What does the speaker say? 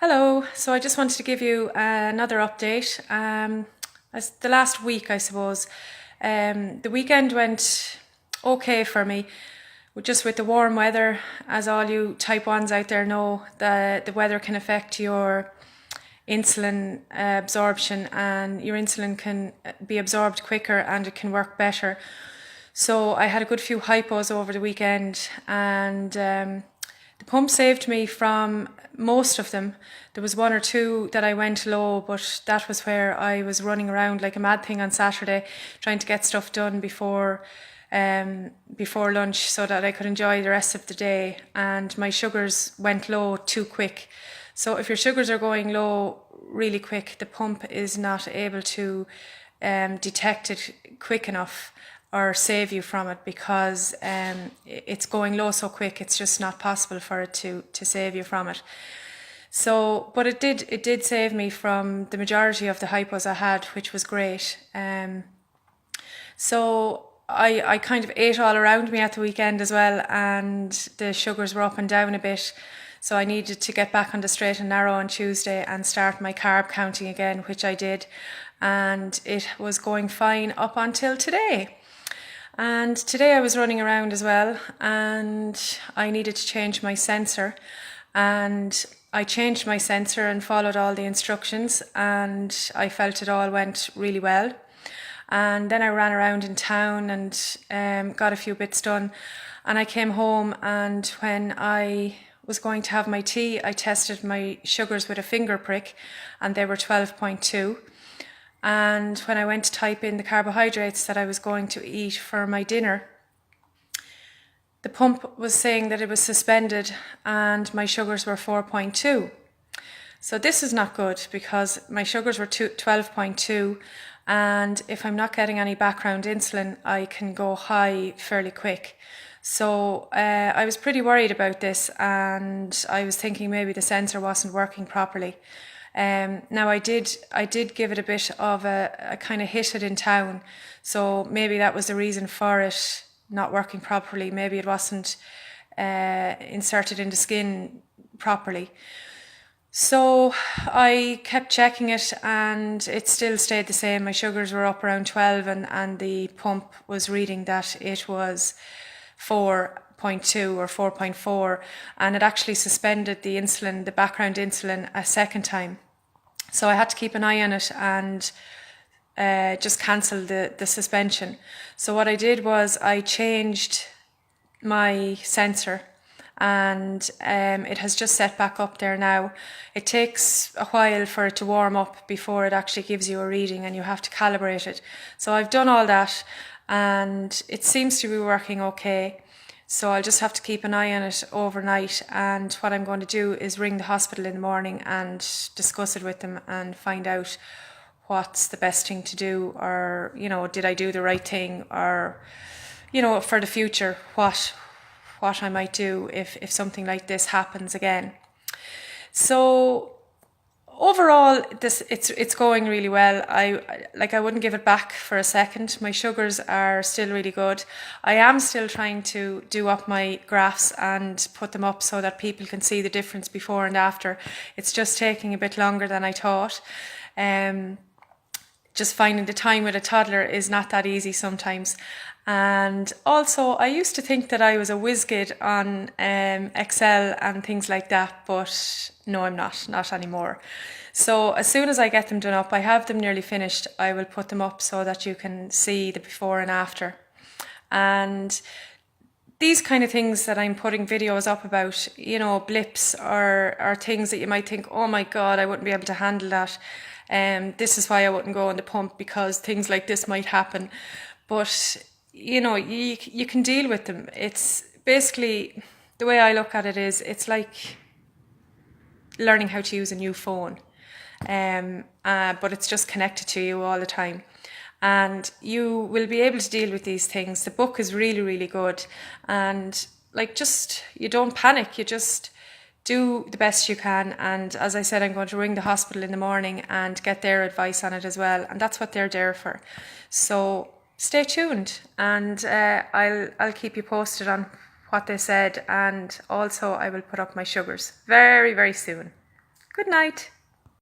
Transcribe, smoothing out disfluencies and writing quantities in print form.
Hello, so I just wanted to give you another update. As the last week, I suppose, the weekend went okay for me, just with the warm weather. As all you type 1s out there know, the weather can affect your insulin absorption, and your insulin can be absorbed quicker and it can work better. So I had a good few hypos over the weekend, and the pump saved me from most of them. There was one or two that I went low, but that was where I was running around like a mad thing on Saturday, trying to get stuff done before lunch so that I could enjoy the rest of the day. And my sugars went low too quick. So if your sugars are going low really quick, the pump is not able to detect it quick enough or save you from it, because it's going low so quick. It's just not possible for it to save you from it. So, but it did save me from the majority of the hypos I had, which was great. So I kind of ate all around me at the weekend as well, and the sugars were up and down a bit. So I needed to get back on the straight and narrow on Tuesday and start my carb counting again, which I did. And it was going fine up until today. And today I was running around as well, and I needed to change my sensor. And I changed my sensor and followed all the instructions, and I felt it all went really well. And then I ran around in town and got a few bits done. And I came home, and when I was going to have my tea, I tested my sugars with a finger prick, and they were 12.2. And when I went to type in the carbohydrates that I was going to eat for my dinner, the pump was saying that it was suspended and my sugars were 4.2. So this is not good, because my sugars were 12.2, and if I'm not getting any background insulin, I can go high fairly quick. So I was pretty worried about this, and I was thinking maybe the sensor wasn't working properly. Now I did give it a bit of a kind of hit it in town, so maybe that was the reason for it not working properly. Maybe it wasn't inserted in the skin properly. So I kept checking it, and it still stayed the same. My sugars were up around 12, and the pump was reading that it was 4.2 or 4.4, and it actually suspended the insulin, the background insulin, a second time. So I had to keep an eye on it and just cancel the suspension. So what I did was I changed my sensor, and it has just set back up there now. It takes a while for it to warm up before it actually gives you a reading, and you have to calibrate it. So I've done all that, and it seems to be working okay. So I'll just have to keep an eye on it overnight, and what I'm going to do is ring the hospital in the morning and discuss it with them and find out what's the best thing to do, or, did I do the right thing, or, for the future, what I might do if something like this happens again. So overall, it's going really well. I wouldn't give it back for a second. My sugars are still really good. I am still trying to do up my graphs and put them up so that people can see the difference before and after. It's just taking a bit longer than I thought. Just finding the time with a toddler is not that easy sometimes. And also, I used to think that I was a whiz kid on Excel and things like that, but no, I'm not anymore. So as soon as I get them done up, I have them nearly finished, I will put them up so that you can see the before and after. And these kind of things that I'm putting videos up about, blips or things that you might think, oh my God, I wouldn't be able to handle that. This is why I wouldn't go on the pump, because things like this might happen. But you can deal with them. It's basically, the way I look at it is, it's like learning how to use a new phone, but it's just connected to you all the time, and you will be able to deal with these things. The book is really, really good, and you don't panic, you just do the best you can. And as I said, I'm going to ring the hospital in the morning and get their advice on it as well, and that's what they're there for. So stay tuned, and I'll keep you posted on what they said, and also I will put up my sugars very, very soon. Good night.